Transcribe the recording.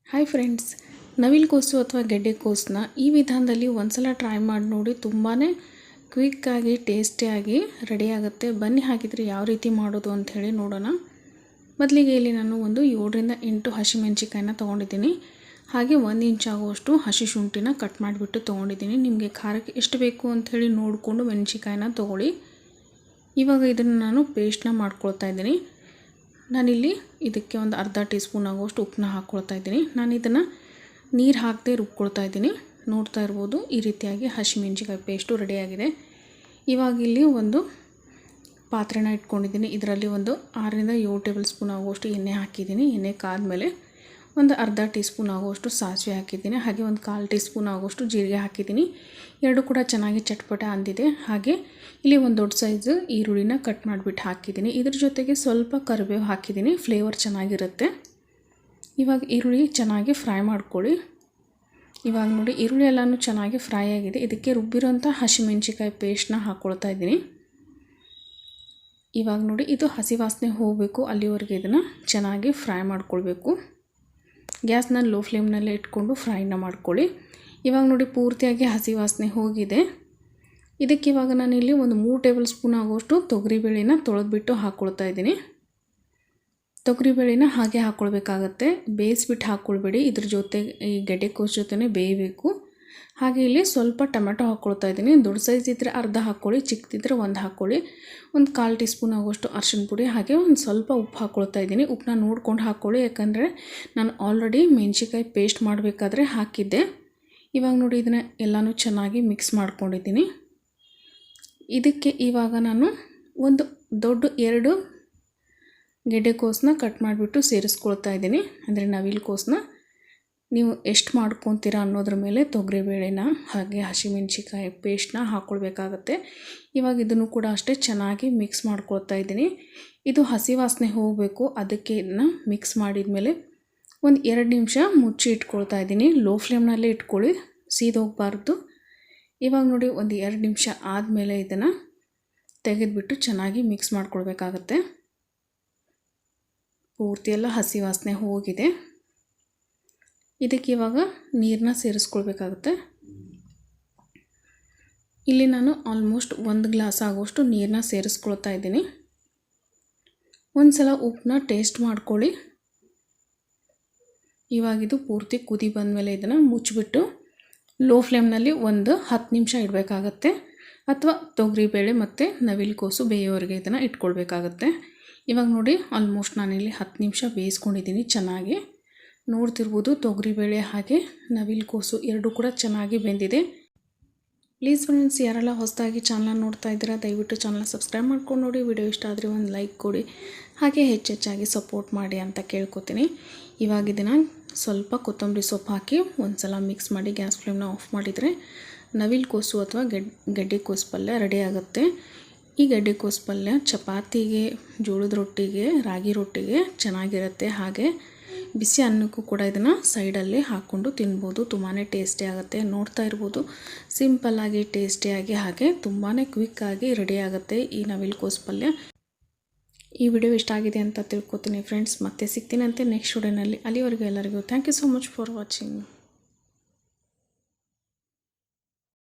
Hi friends, ನವಿಲುಕೋಸು ಅಥವಾ ಗೆಡ್ಡೆಕೋಸನ್ನ ಈ ವಿಧಾನದಲ್ಲಿ ಒಂದ್ಸಲ ಟ್ರೈ ಮಾಡಿ ನೋಡಿ. ತುಂಬಾ ಕ್ವಿಕ್ಕಾಗಿ ಟೇಸ್ಟಿಯಾಗಿ ರೆಡಿ ಆಗುತ್ತೆ. ಬನ್ನಿ ಹಾಗಿದ್ರೆ ಯಾವ ರೀತಿ ಮಾಡೋದು ಅಂತ ಹೇಳಿ ನೋಡೋಣ. ಮೊದಲಿಗೆ ಇಲ್ಲಿ ನಾನು ಒಂದು 7ರಿಂದ 8 ಹಸಿಮೆಣಸಿಕಾಯಿನ ತೊಗೊಂಡಿದ್ದೀನಿ. ಹಾಗೆ 1 ಇಂಚ್ ಆಗುವಷ್ಟು ಹಸಿ ಶುಂಠಿನ ಕಟ್ ಮಾಡಿಬಿಟ್ಟು ತೊಗೊಂಡಿದ್ದೀನಿ. ನಿಮಗೆ ಖಾರಕ್ಕೆ ಎಷ್ಟು ಬೇಕು ಅಂಥೇಳಿ ನೋಡಿಕೊಂಡು ಮೆಣಸಿಕಾಯಿನ ತೊಗೊಳ್ಳಿ. ಇವಾಗ ಇದನ್ನು ನಾನು ಪೇಸ್ಟ್ನ ಮಾಡ್ಕೊಳ್ತಾ ಇದ್ದೀನಿ. ನಾನಿಲ್ಲಿ ಇದಕ್ಕೆ ಒಂದು ಅರ್ಧ ಟೀ ಸ್ಪೂನ್ ಆಗುವಷ್ಟು ಉಪ್ಪನ್ನ ಹಾಕ್ಕೊಳ್ತಾ ಇದ್ದೀನಿ. ನಾನು ಇದನ್ನು ನೀರು ಹಾಕದೆ ರುಬ್ಕೊಳ್ತಾ ಇದ್ದೀನಿ. ನೋಡ್ತಾ ಇರ್ಬೋದು, ಈ ರೀತಿಯಾಗಿ ಹಸಿಮೆಣಸಿಕಾಯಿ ಪೇಸ್ಟು ರೆಡಿಯಾಗಿದೆ. ಇವಾಗ ಇಲ್ಲಿ ಒಂದು ಪಾತ್ರೆನ ಇಟ್ಕೊಂಡಿದ್ದೀನಿ. ಇದರಲ್ಲಿ ಒಂದು 6ರಿಂದ 7 ಟೇಬಲ್ ಸ್ಪೂನ್ ಆಗುವಷ್ಟು ಎಣ್ಣೆ ಹಾಕಿದ್ದೀನಿ. ಎಣ್ಣೆ ಕಾದ್ಮೇಲೆ ಒಂದು ಅರ್ಧ ಟೀ ಸ್ಪೂನ್ ಆಗುವಷ್ಟು ಸಾಸಿವೆ ಹಾಕಿದ್ದೀನಿ. ಹಾಗೆ ಒಂದು 1/4 ಟೀ ಸ್ಪೂನ್ ಆಗುವಷ್ಟು ಜೀರಿಗೆ ಹಾಕಿದ್ದೀನಿ. ಎರಡು ಕೂಡ ಚೆನ್ನಾಗಿ ಚಟ್ಪಟ ಅಂದಿದೆ. ಹಾಗೆ ಇಲ್ಲಿ ಒಂದು ದೊಡ್ಡ ಸೈಜು ಈರುಳ್ಳಿನ ಕಟ್ ಮಾಡಿಬಿಟ್ಟು ಹಾಕಿದ್ದೀನಿ. ಇದ್ರ ಜೊತೆಗೆ ಸ್ವಲ್ಪ ಕರಿಬೇವು ಹಾಕಿದ್ದೀನಿ, ಫ್ಲೇವರ್ ಚೆನ್ನಾಗಿರುತ್ತೆ. ಇವಾಗ ಈರುಳ್ಳಿ ಚೆನ್ನಾಗಿ ಫ್ರೈ ಮಾಡ್ಕೊಳ್ಳಿ. ಇವಾಗ ನೋಡಿ, ಈರುಳ್ಳಿ ಎಲ್ಲನೂ ಚೆನ್ನಾಗಿ ಫ್ರೈ ಆಗಿದೆ. ಇದಕ್ಕೆ ರುಬ್ಬಿರೋಂಥ ಹಸಿಮೆಣಸಿಕಾಯಿ ಪೇಸ್ಟ್ನ ಹಾಕ್ಕೊಳ್ತಾ ಇದ್ದೀನಿ. ಇವಾಗ ನೋಡಿ, ಇದು ಹಸಿ ವಾಸನೆ ಹೋಗಬೇಕು, ಅಲ್ಲಿವರೆಗೆ ಇದನ್ನು ಚೆನ್ನಾಗಿ ಫ್ರೈ ಮಾಡ್ಕೊಳ್ಬೇಕು. ಗ್ಯಾಸ್ನ ಲೋ ಫ್ಲೇಮ್ನಲ್ಲೇ ಇಟ್ಕೊಂಡು ಫ್ರೈನ ಮಾಡ್ಕೊಳ್ಳಿ. ಇವಾಗ ನೋಡಿ, ಪೂರ್ತಿಯಾಗಿ ಹಸಿ ವಾಸನೆ ಹೋಗಿದೆ. ಇದಕ್ಕೆ ಇವಾಗ ನಾನಿಲ್ಲಿ ಒಂದು 3 ಟೇಬಲ್ ಸ್ಪೂನ್ ಆಗುವಷ್ಟು ತೊಗರಿಬೇಳೆನ ತೊಳೆದ್ಬಿಟ್ಟು ಹಾಕ್ಕೊಳ್ತಾ ಇದ್ದೀನಿ. ತೊಗರಿಬೇಳೆನ ಹಾಗೆ ಹಾಕ್ಕೊಳ್ಬೇಕಾಗತ್ತೆ, ಬೇಯಿಸ್ಬಿಟ್ಟು ಹಾಕ್ಕೊಳ್ಬೇಡಿ. ಇದ್ರ ಜೊತೆ ಈ ಗೆಡ್ಡೆಕೋಸು ಜೊತೆನೇ ಬೇಯಬೇಕು. ಹಾಗೆ ಇಲ್ಲಿ ಸ್ವಲ್ಪ ಟೊಮೆಟೊ ಹಾಕ್ಕೊಳ್ತಾ ಇದ್ದೀನಿ. ದೊಡ್ಡ ಸೈಜ್ ಇದ್ದರೆ ಅರ್ಧ ಹಾಕ್ಕೊಳ್ಳಿ, ಚಿಕ್ಕದಿದ್ದರೆ 1 ಹಾಕ್ಕೊಳ್ಳಿ. ಒಂದು 1/4 ಟೀ ಸ್ಪೂನ್ ಆಗುವಷ್ಟು ಅರಿಶಿನ ಪುಡಿ, ಹಾಗೆ ಒಂದು ಸ್ವಲ್ಪ ಉಪ್ಪು ಹಾಕ್ಕೊಳ್ತಾ ಇದ್ದೀನಿ. ಉಪ್ಪನ್ನ ನೋಡ್ಕೊಂಡು ಹಾಕ್ಕೊಳ್ಳಿ, ಯಾಕಂದರೆ ನಾನು ಆಲ್ರೆಡಿ ಮೆಣಸಿಕಾಯಿ ಪೇಸ್ಟ್ ಮಾಡಬೇಕಾದ್ರೆ ಹಾಕಿದ್ದೆ. ಇವಾಗ ನೋಡಿ, ಇದನ್ನು ಎಲ್ಲನೂ ಚೆನ್ನಾಗಿ ಮಿಕ್ಸ್ ಮಾಡ್ಕೊಂಡಿದ್ದೀನಿ. ಇದಕ್ಕೆ ಇವಾಗ ನಾನು ಒಂದು ದೊಡ್ಡ 2 ಗೆಡ್ಡೆಕೋಸನ್ನ ಕಟ್ ಮಾಡಿಬಿಟ್ಟು ಸೇರಿಸ್ಕೊಳ್ತಾ ಇದ್ದೀನಿ. ಅಂದರೆ ನವಿಲುಕೋಸನ್ನ ನೀವು ಎಷ್ಟು ಮಾಡ್ಕೊತೀರಾ ಅನ್ನೋದ್ರ ಮೇಲೆ ತೊಗರಿಬೇಳೆನ ಹಾಗೆ ಹಸಿಮೆಣಸಿಕಾಯಿ ಪೇಸ್ಟ್ನ ಹಾಕ್ಕೊಳ್ಬೇಕಾಗತ್ತೆ. ಇವಾಗ ಇದನ್ನು ಕೂಡ ಅಷ್ಟೇ ಚೆನ್ನಾಗಿ ಮಿಕ್ಸ್ ಮಾಡ್ಕೊಳ್ತಾ ಇದ್ದೀನಿ. ಇದು ಹಸಿ ವಾಸನೆ ಹೋಗಬೇಕು, ಅದಕ್ಕೆ ಇದನ್ನು ಮಿಕ್ಸ್ ಮಾಡಿದ ಮೇಲೆ ಒಂದು 2 ನಿಮಿಷ ಮುಚ್ಚಿ ಇಟ್ಕೊಳ್ತಾ ಇದ್ದೀನಿ. ಲೋ ಫ್ಲೇಮ್ನಲ್ಲೇ ಇಟ್ಕೊಳ್ಳಿ, ಸೀದೋಗಬಾರ್ದು. ಇವಾಗ ನೋಡಿ, ಒಂದು 2 ನಿಮಿಷ ಆದಮೇಲೆ ಇದನ್ನು ತೆಗೆದುಬಿಟ್ಟು ಚೆನ್ನಾಗಿ ಮಿಕ್ಸ್ ಮಾಡ್ಕೊಳ್ಬೇಕಾಗತ್ತೆ. ಪೂರ್ತಿಯೆಲ್ಲ ಹಸಿ ವಾಸನೆ ಹೋಗಿದೆ. ಇದಕ್ಕೆ ಇವಾಗ ನೀರನ್ನ ಸೇರಿಸ್ಕೊಳ್ಬೇಕಾಗುತ್ತೆ. ಇಲ್ಲಿ ನಾನು ಆಲ್ಮೋಸ್ಟ್ 1 ಗ್ಲಾಸ್ ಆಗುವಷ್ಟು ನೀರನ್ನ ಸೇರಿಸ್ಕೊಳ್ತಾ ಇದ್ದೀನಿ. ಒಂದು ಸಲ ಉಪ್ಪನ್ನ ಟೇಸ್ಟ್ ಮಾಡ್ಕೊಳ್ಳಿ. ಇವಾಗಿದು ಪೂರ್ತಿ ಕುದಿ ಬಂದಮೇಲೆ ಇದನ್ನು ಮುಚ್ಚಿಬಿಟ್ಟು ಲೋ ಫ್ಲೇಮ್ನಲ್ಲಿ ಒಂದು 10 ನಿಮಿಷ ಇಡಬೇಕಾಗತ್ತೆ. ಅಥವಾ ತೊಗರಿಬೇಳೆ ಮತ್ತು ನವಿಲುಕೋಸು ಬೇಯೋವರೆಗೆ ಇದನ್ನು ಇಟ್ಕೊಳ್ಬೇಕಾಗತ್ತೆ. ಇವಾಗ ನೋಡಿ, ಆಲ್ಮೋಸ್ಟ್ ನಾನಿಲ್ಲಿ 10 ನಿಮಿಷ ಬೇಯಿಸ್ಕೊಂಡಿದ್ದೀನಿ. ಚೆನ್ನಾಗಿ ನೋಡ್ತಿರ್ಬೋದು, ತೊಗರಿಬೇಳೆ ಹಾಗೆ ನವಿಲುಕೋಸು ಎರಡೂ ಕೂಡ ಚೆನ್ನಾಗಿ ಬೆಂದಿದೆ. ಪ್ಲೀಸ್ ಫ್ರೆಂಡ್ಸ್, ಯಾರೆಲ್ಲ ಹೊಸದಾಗಿ ಚಾನಲ್ ನೋಡ್ತಾ ಇದ್ದೀರಾ, ದಯವಿಟ್ಟು ಚಾನಲ್ ಸಬ್ಸ್ಕ್ರೈಬ್ ಮಾಡ್ಕೊಂಡು ನೋಡಿ. ವಿಡಿಯೋ ಇಷ್ಟ ಆದರೆ ಒಂದು ಲೈಕ್ ಕೊಡಿ, ಹಾಗೆ ಹೆಚ್ಚೆಚ್ಚಾಗಿ ಸಪೋರ್ಟ್ ಮಾಡಿ ಅಂತ ಕೇಳ್ಕೊತೀನಿ. ಇವಾಗ ಇದನ್ನು ಸ್ವಲ್ಪ ಕೊತ್ತಂಬರಿ ಸೊಪ್ಪು ಹಾಕಿ ಒಂದು ಸಲ ಮಿಕ್ಸ್ ಮಾಡಿ ಗ್ಯಾಸ್ ಫ್ಲೇಮ್ನ ಆಫ್ ಮಾಡಿದರೆ ನವಿಲುಕೋಸು ಅಥವಾ ಗೆಡ್ಡೆಕೋಸು ಪಲ್ಯ ರೆಡಿ ಆಗುತ್ತೆ. ಈ ಗೆಡ್ಡೆಕೋಸು ಪಲ್ಯ ಚಪಾತಿಗೆ, ಜೋಳದ ರೊಟ್ಟಿಗೆ, ರಾಗಿ ರೊಟ್ಟಿಗೆ ಚೆನ್ನಾಗಿರುತ್ತೆ. ಹಾಗೆ ಬಿಸಿ ಅನ್ನಕ್ಕೂ ಕೂಡ ಇದನ್ನು ಸೈಡಲ್ಲಿ ಹಾಕ್ಕೊಂಡು ತಿನ್ಬೋದು. ತುಂಬಾ ಟೇಸ್ಟಿ ಆಗುತ್ತೆ. ನೋಡ್ತಾ ಇರ್ಬೋದು, ಸಿಂಪಲ್ಲಾಗಿ ಟೇಸ್ಟಿಯಾಗಿ ಹಾಗೆ ತುಂಬಾ ಕ್ವಿಕ್ಕಾಗಿ ರೆಡಿ ಆಗುತ್ತೆ ಈ ನವಿಲುಕೋಸು ಪಲ್ಯ. ಈ ವಿಡಿಯೋ ಇಷ್ಟ ಆಗಿದೆ ಅಂತ ತಿಳ್ಕೊತೀನಿ ಫ್ರೆಂಡ್ಸ್. ಮತ್ತೆ ಸಿಗ್ತೀನಂತೆ ನೆಕ್ಸ್ಟ್ ವಿಡಿಯೋನಲ್ಲಿ. ಅಲ್ಲಿವರೆಗೂ ಎಲ್ಲರಿಗೂ thank you so much for watching.